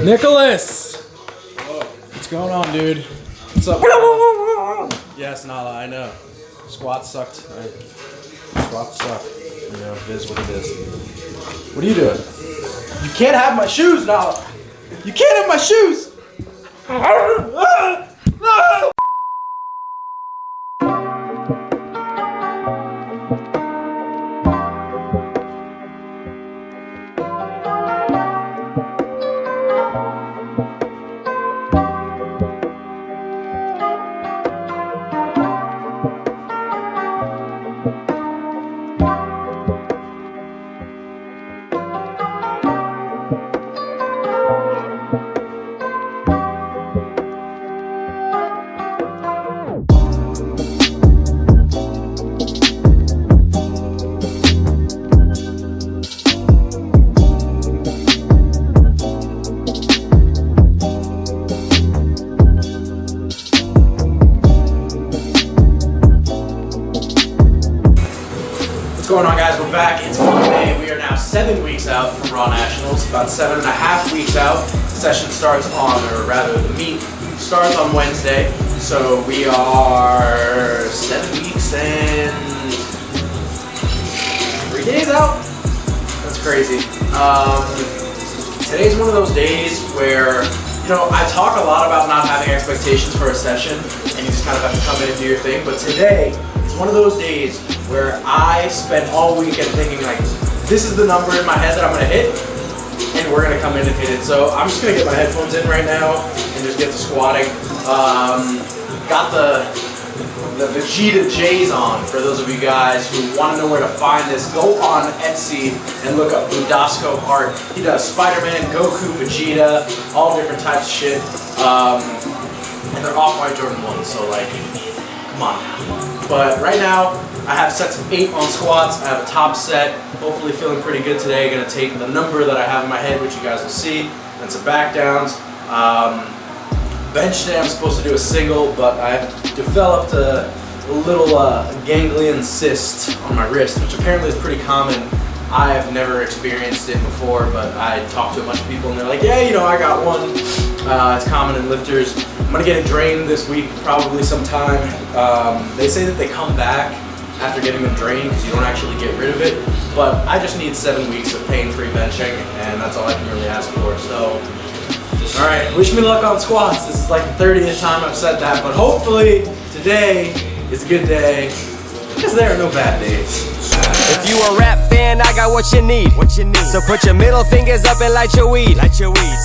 Nicholas! What's going on, dude? What's up? Yes, Nala, I know. Squats sucked. Right? Squats suck. You know, it is what it is. What are you doing? You can't have my shoes, Nala! You can't have my shoes! No! What's going on, guys? We're back. It's Monday. We are now 7 weeks out from Raw Nationals, about 7.5 weeks out. The session starts on, or rather the meet starts on Wednesday. So we are 7 weeks and 3 days out. That's crazy. Today's one of those days where, you know, I talk a lot about not having expectations for a session and you just kind of have to come in and do your thing, but today is one of those days where I spent all weekend thinking like, this is the number in my head that I'm gonna hit, and we're gonna come in and hit it. So I'm just gonna get my headphones in right now and just get to squatting. Got the Vegeta J's on. For those of you guys who want to know where to find this, go on Etsy and look up Budasco Art. He does Spider-Man, Goku, Vegeta, all different types of shit. And they're off-white Jordan 1, so like, come on now. But right now, I have sets of 8 on squats. I have a top set. Hopefully feeling pretty good today. Gonna take the number that I have in my head, which you guys will see, and some back downs. Bench today I'm supposed to do a single, but I've developed a little ganglion cyst on my wrist, which apparently is pretty common. I have never experienced it before, but I talked to a bunch of people and they're like, yeah, you know, I got one. It's common in lifters. I'm gonna get it drained this week, probably sometime. They say that they come back after getting them drained because you don't actually get rid of it. But I just need 7 weeks of pain-free benching, and that's all I can really ask for. So, all right, wish me luck on squats. This is like the 30th time I've said that, but hopefully today is a good day because there are no bad days. If you a rap fan, I got what you need. So put your middle fingers up and light your weed.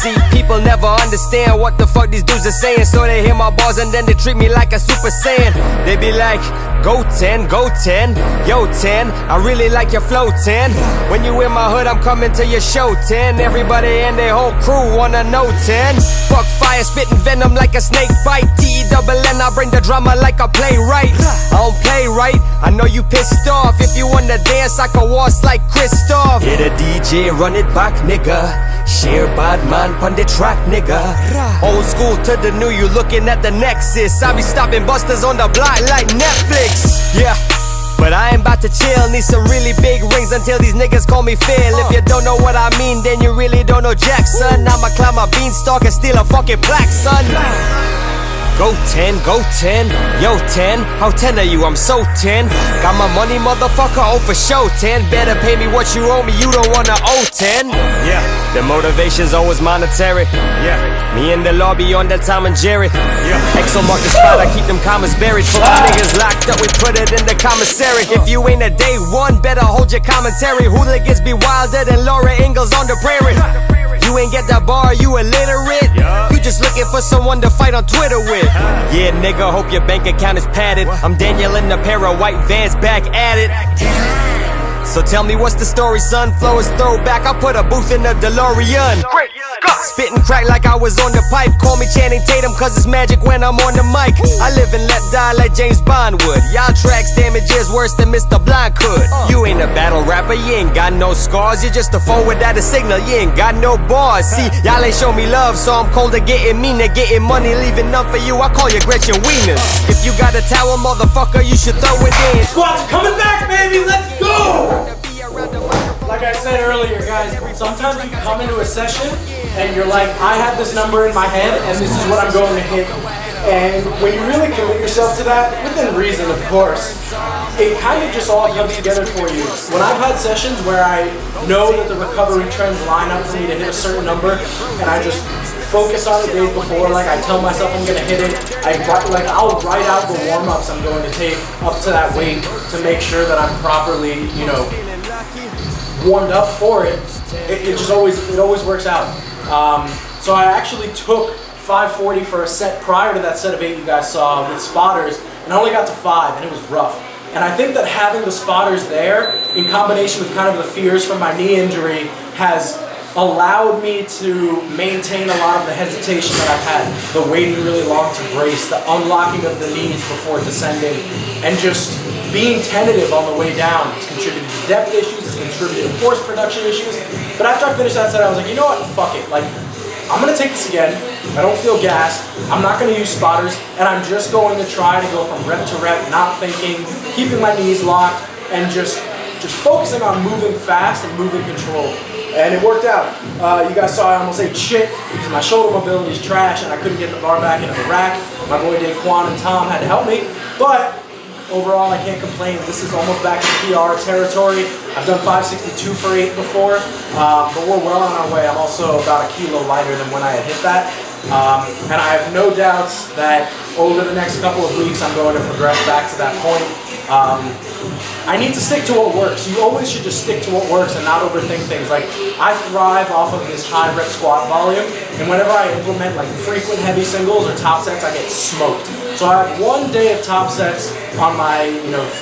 See, people never understand what the fuck these dudes are saying, so they hear my bars and then they treat me like a super saiyan. They be like, go 10, go 10, yo 10, I really like your flow 10. When you in my hood, I'm coming to your show 10. Everybody and their whole crew wanna know 10. Fuck fire, spitting venom like a snake bite. T-E-double-N, I bring the drama like a playwright. I don't play right, I know you pissed off. If you wanna dance, I can waltz like Christoph. Hit a DJ, run it back, nigga. Share bad man pon the track, nigga. Old school to the new, you looking at the Nexus. I be stopping busters on the block like Netflix. Yeah, but I ain't about to chill. Need some really big rings until these niggas call me Phil. If you don't know what I mean, then you really don't know Jackson. I'ma climb a beanstalk and steal a fucking plaque, son. Go 10, go 10, yo 10, how 10 are you? I'm so 10. Got my money, motherfucker, oh for show 10. Better pay me what you owe me, you don't wanna owe 10. Yeah, the motivation's always monetary. Yeah, me in the lobby on that Tom and Jerry. Yeah, Exo mark the spot, I keep them commas buried. For my niggas locked up, we put it in the commissary. If you ain't a day one, better hold your commentary. Hooligans be wilder than Laura Ingalls on the prairie. You ain't get that bar, you illiterate. You just looking for someone to fight on Twitter with. Yeah, nigga, hope your bank account is padded. I'm Daniel in a pair of white Vans, back at it. So tell me what's the story, son? Flow is throwback, I put a booth in the DeLorean. Spitting crack like I was on the pipe. Call me Channing Tatum cause it's magic when I'm on the mic. I live and let die like James Bond would. Y'all tracks damages worse than Mr. Blind could. You ain't a battle rapper, you ain't got no scars. You're just a forward at a signal, you ain't got no bars. See, y'all ain't show me love, so I'm cold to getting mean to getting money, leaving none for you. I call you Gretchen Wieners. If you got a towel, motherfucker, you should throw it in. Squats coming back, baby, let's go! like I said earlier, guys, sometimes you come into a session and you're like, I have this number in my head and this is what I'm going to hit. And when you really commit yourself to that, within reason, of course, it kind of just all comes together for you. When I've had sessions where I know that the recovery trends line up for me to hit a certain number, and I just focus on it days before, like I tell myself I'm gonna hit it, I'll write out the warm-ups I'm going to take up to that weight to make sure that I'm properly, you know, warmed up for it. It always works out. So I actually took 540 for a set prior to that set of 8 you guys saw with spotters, and I only got to 5, and it was rough. And I think that having the spotters there, in combination with kind of the fears from my knee injury, has allowed me to maintain a lot of the hesitation that I've had, the waiting really long to brace, the unlocking of the knees before descending, and just being tentative on the way down. It's contributed to depth issues, it's contributed to force production issues. But after I finished that set, I was like, you know what, fuck it. Like, I'm gonna take this again. I don't feel gassed. I'm not gonna use spotters, and I'm just going to try to go from rep to rep, not thinking, keeping my knees locked, and just focusing on moving fast and moving control. And it worked out. You guys saw I almost ate shit because my shoulder mobility is trash and I couldn't get the bar back into the rack. My boy Daquan and Tom had to help me, but overall I can't complain. This is almost back to PR territory. I've done 562 for 8 before, but we're well on our way. I'm also about a kilo lighter than when I had hit that. And I have no doubts that over the next couple of weeks I'm going to progress back to that point. I need to stick to what works. You always should just stick to what works and not overthink things. Like, I thrive off of this high rep squat volume, and whenever I implement like frequent heavy singles or top sets, I get smoked. So I have 1 day of top sets on my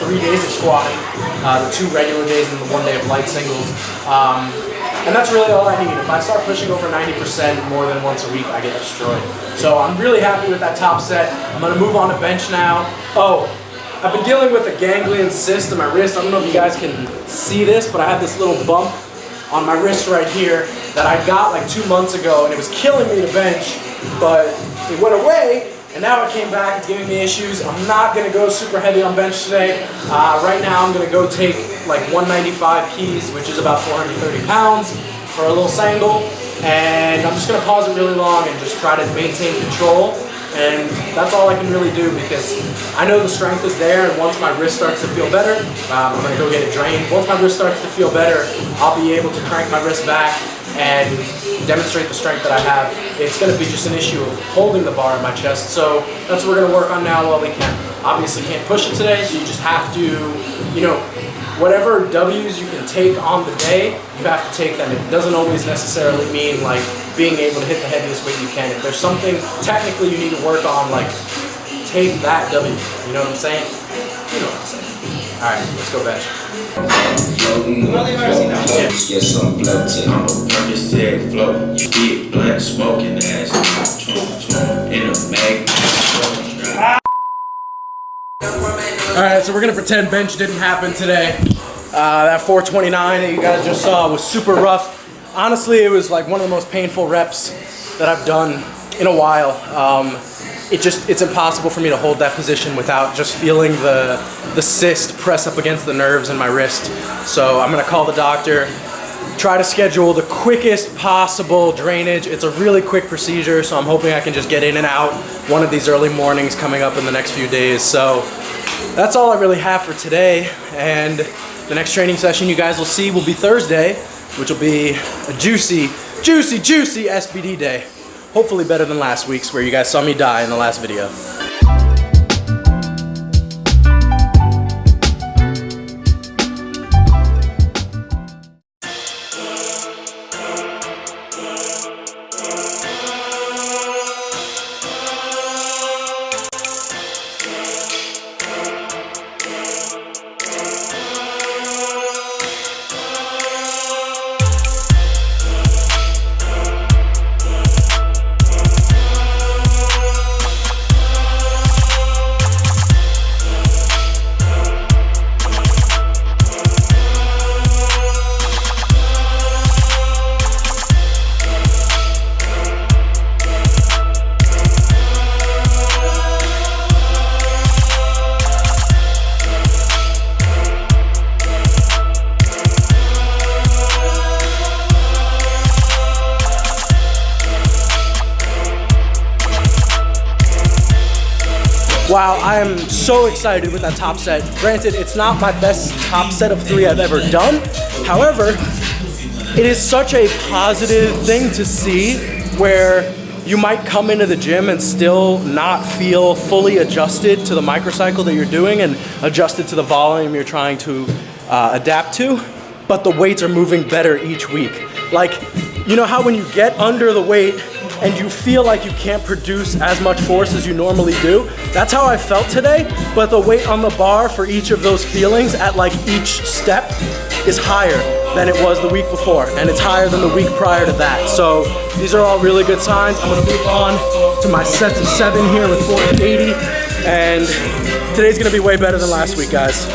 3 days of squatting, the 2 regular days and the 1 day of light singles. And that's really all I need. If I start pushing over 90% more than once a week, I get destroyed. So I'm really happy with that top set. I'm gonna move on to bench now. Oh, I've been dealing with a ganglion cyst in my wrist. I don't know if you guys can see this, but I have this little bump on my wrist right here that I got like 2 months ago, and it was killing me to bench, but it went away, and now it came back. It's giving me issues. I'm not gonna go super heavy on bench today. Right now I'm gonna go take like 195 keys, which is about 430 pounds for a little single, and I'm just gonna pause it really long and just try to maintain control. And that's all I can really do because I know the strength is there, and once my wrist starts to feel better, I'm gonna go get it drained. Once my wrist starts to feel better, I'll be able to crank my wrist back and demonstrate the strength that I have. It's gonna be just an issue of holding the bar in my chest, so that's what we're gonna work on now while we can. Obviously can't push it today, so you just have to, whatever W's you can take on the day, you have to take them. It doesn't always necessarily mean like being able to hit the heaviest weight you can. If there's something technically you need to work on, like take that W. You know what I'm saying? You know what I'm saying. All right, let's go bench. Yes, I'm floating. I'm a Percocet float. You get blunt smoking ass. In a mag. Alright, so we're gonna pretend bench didn't happen today. That 429 that you guys just saw was super rough. Honestly, it was like one of the most painful reps that I've done in a while. It's impossible for me to hold that position without just feeling the cyst press up against the nerves in my wrist. So I'm gonna call the doctor, try to schedule the quickest possible drainage. It's a really quick procedure, so I'm hoping I can just get in and out one of these early mornings coming up in the next few days. So that's all I really have for today, and the next training session you guys will see will be Thursday, which will be a juicy, juicy, juicy SBD day. Hopefully better than last week's where you guys saw me die in the last video. Wow, I am so excited with that top set. Granted, it's not my best top set of 3 I've ever done. However, it is such a positive thing to see where you might come into the gym and still not feel fully adjusted to the microcycle that you're doing and adjusted to the volume you're trying to adapt to, but the weights are moving better each week. Like, you know how when you get under the weight and you feel like you can't produce as much force as you normally do? That's how I felt today, but the weight on the bar for each of those feelings at like each step is higher than it was the week before, and it's higher than the week prior to that. So these are all really good signs. I'm gonna move on to my sets of 7 here with 480, and today's gonna be way better than last week, guys.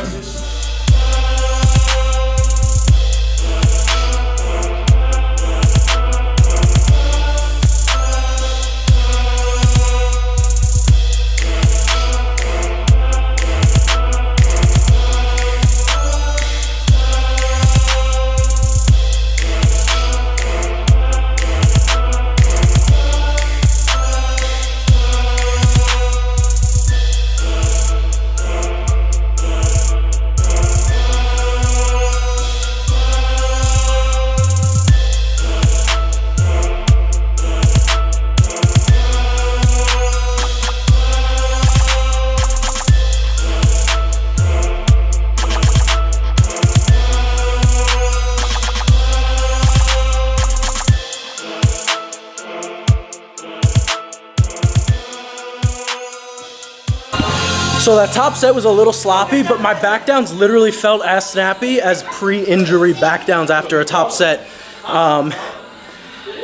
So that top set was a little sloppy, but my back downs literally felt as snappy as pre-injury back downs after a top set. And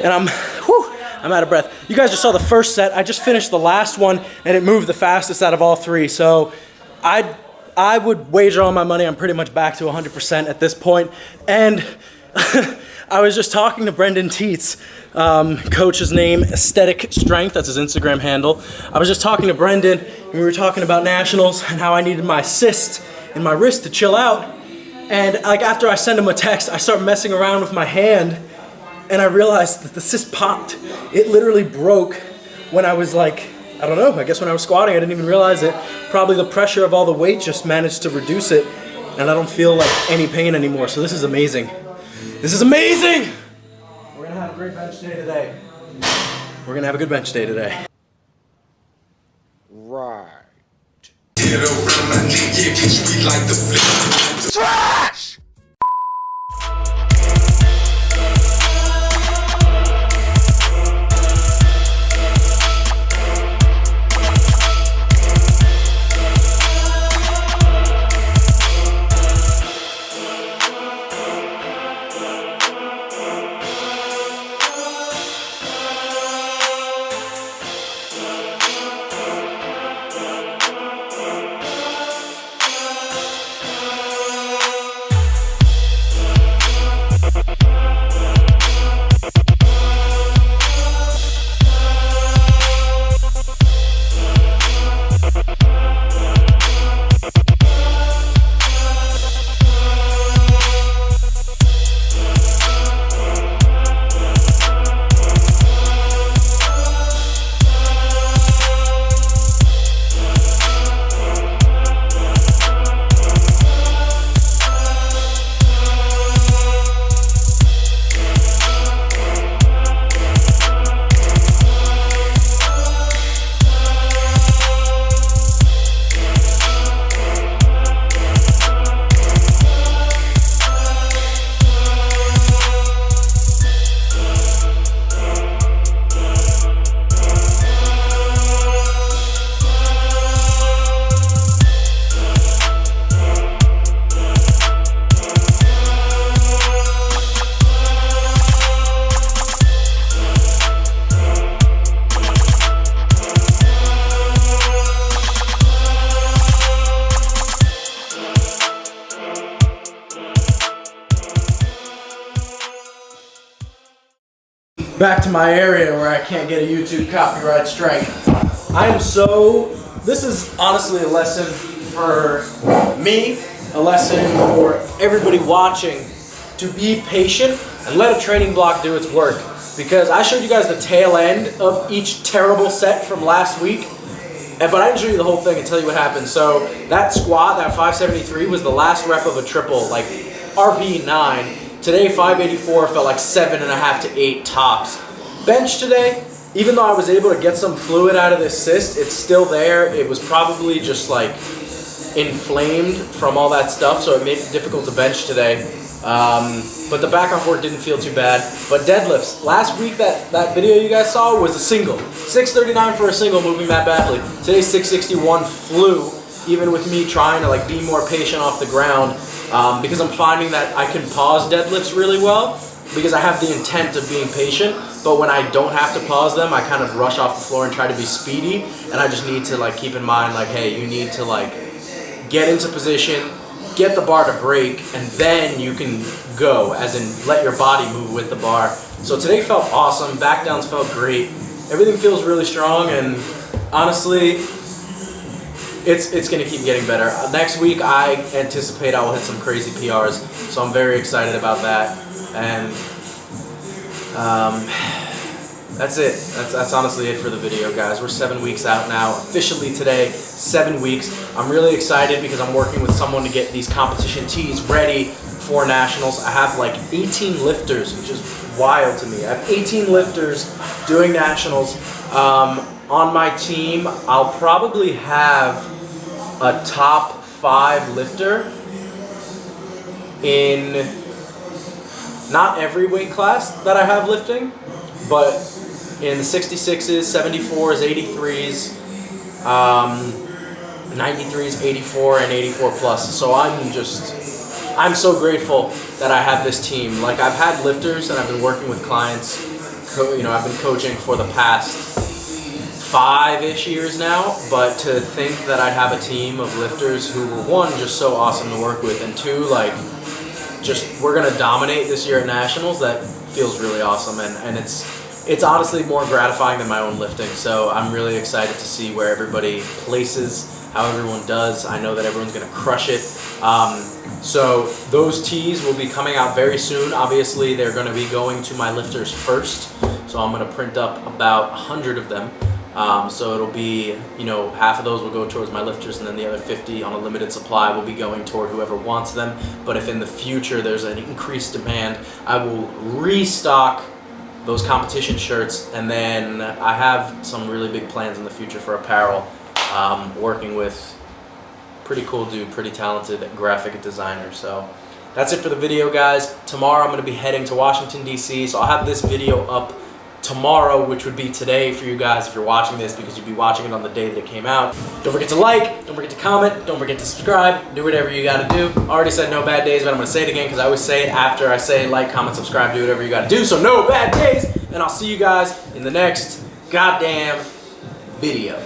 I'm out of breath. You guys just saw the first set. I just finished the last one and it moved the fastest out of all 3. So I would wager all my money I'm pretty much back to 100% at this point. And I was just talking to Brendan Teets, coach's name, Aesthetic Strength, that's his Instagram handle. I was just talking to Brendan, and we were talking about nationals and how I needed my cyst in my wrist to chill out. And like after I send him a text, I start messing around with my hand, and I realized that the cyst popped. It literally broke when I was like, I don't know, I guess when I was squatting, I didn't even realize it. Probably the pressure of all the weight just managed to reduce it, and I don't feel like any pain anymore, so this is amazing. This is amazing! We're gonna have a great bench day today. We're gonna have a good bench day today. Right. Trash! Back to my area where I can't get a YouTube copyright strike. This is honestly a lesson for me, a lesson for everybody watching, to be patient and let a training block do its work. Because I showed you guys the tail end of each terrible set from last week, But I didn't show you the whole thing and tell you what happened. So that squat, that 573 was the last rep of a triple, like RP 9. Today 584 felt like 7.5 to 8 tops. Bench today, even though I was able to get some fluid out of this cyst, it's still there. It was probably just like inflamed from all that stuff, so it made it difficult to bench today. But the back off work didn't feel too bad. But deadlifts, last week that video you guys saw was a single. 639 for a single, moving that badly. Today 661 flew, even with me trying to like be more patient off the ground, because I'm finding that I can pause deadlifts really well because I have the intent of being patient. But when I don't have to pause them, I kind of rush off the floor and try to be speedy. And I just need to like keep in mind like, hey, you need to like get into position, get the bar to break, and then you can go, as in let your body move with the bar. So today felt awesome, back downs felt great. Everything feels really strong, and honestly, it's gonna keep getting better. Next week, I anticipate I will hit some crazy PRs, so I'm very excited about that. And that's it. That's honestly it for the video, guys. We're 7 weeks out now. Officially today, 7 weeks. I'm really excited because I'm working with someone to get these competition tees ready for nationals. I have like 18 lifters, which is wild to me. I have 18 lifters doing nationals. On my team, I'll probably have a top 5 lifter in not every weight class that I have lifting, but in the 66s, 74s, 83s, 93s, 84, and 84 plus. So I'm so grateful that I have this team. Like, I've had lifters and I've been working with clients, I've been coaching for the past 5-ish years now, but to think that I'd have a team of lifters who were, one, just so awesome to work with, and two, like, just we're gonna dominate this year at nationals, that feels really awesome. And it's honestly more gratifying than my own lifting. So I'm really excited to see where everybody places, how everyone does. I know that everyone's gonna crush it. So those tees will be coming out very soon. Obviously, they're gonna be going to my lifters first. So I'm gonna print up about 100 of them. So it'll be, half of those will go towards my lifters, and then the other 50 on a limited supply will be going toward whoever wants them. But if in the future there's an increased demand, I will restock those competition shirts, and then I have some really big plans in the future for apparel, working with pretty cool dude, pretty talented graphic designer. So that's it for the video, guys. Tomorrow I'm going to be heading to Washington, D.C., so I'll have this video up tomorrow, which would be today for you guys if you're watching this, because you'd be watching it on the day that it came out. Don't forget to like, don't forget to comment, don't forget to subscribe, do whatever you gotta do. I already said no bad days, but I'm gonna say it again because I always say it after I say like, comment, subscribe, do whatever you gotta do. So no bad days, and I'll see you guys in the next goddamn video.